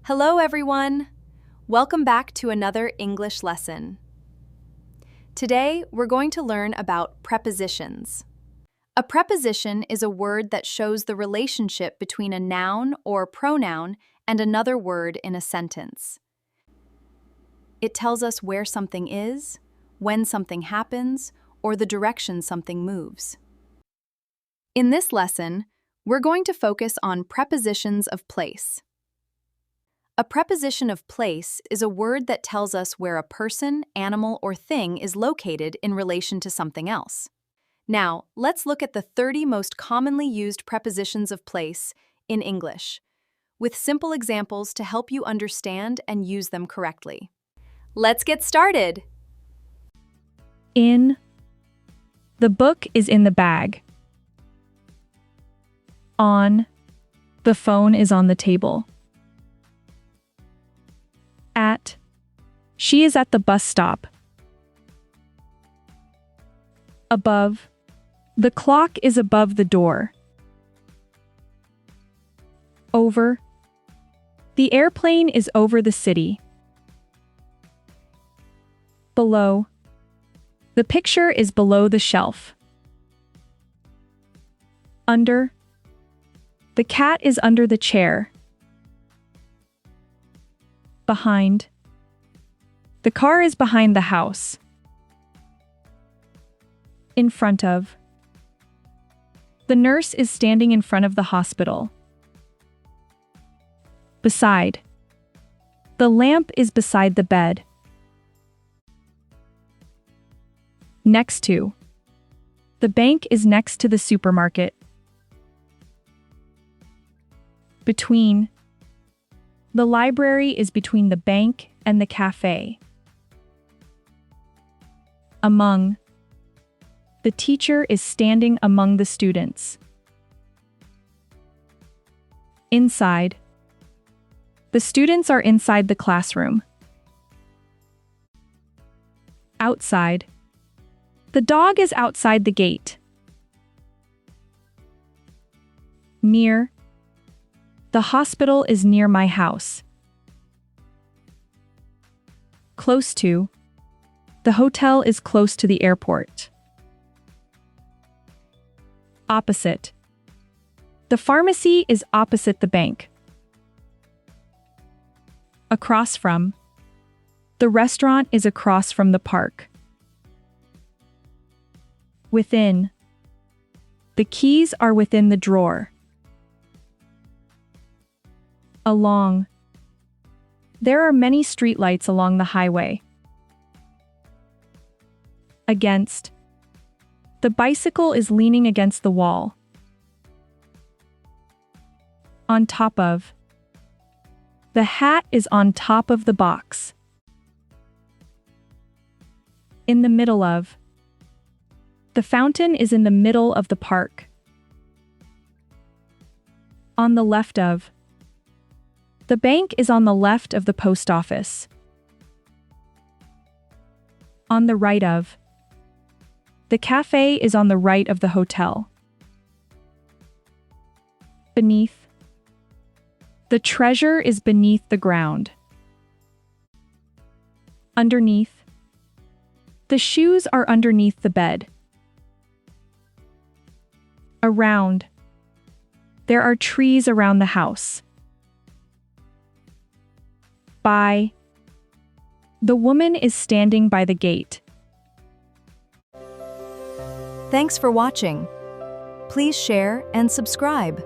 Hello, everyone! Welcome back to another English lesson. Today, we're going to learn about prepositions. A preposition is a word that shows the relationship between a noun or pronoun and another word in a sentence. It tells us where something is, when something happens, or the direction something moves. In this lesson, we're going to focus on prepositions of place. A preposition of place is a word that tells us where a person, animal, or thing is located in relation to something else. Now, let's look at the 30 most commonly used prepositions of place in English, with simple examples to help you understand and use them correctly. Let's get started! In. The book is in the bag. On. The phone is on the table. At. She is at the bus stop. Above. The clock is above the door. Over. The airplane is over the city. Below. The picture is below the shelf. Under. The cat is under the chair. Behind. The car is behind the house. In front of. The nurse is standing in front of the hospital. Beside. The lamp is beside the bed. Next to. The bank is next to the supermarket. Between. The library is between the bank and the cafe. Among. The teacher is standing among the students. Inside. The students are inside the classroom. Outside. The dog is outside the gate. Near. The hospital is near my house. Close to. The hotel is close to the airport. Opposite. The pharmacy is opposite the bank. Across from. The restaurant is across from the park. Within. The keys are within the drawer. Along. There are many streetlights along the highway. Against. The bicycle is leaning against the wall. On top of. The hat is on top of the box. In the middle of. The fountain is in the middle of the park. On the left of. The bank is on the left of the post office. On the right of. The cafe is on the right of the hotel. Beneath. The treasure is beneath the ground. Underneath. The shoes are underneath the bed. Around. There are trees around the house. By. The woman is standing by the gate. Thanks for watching. Please share and subscribe.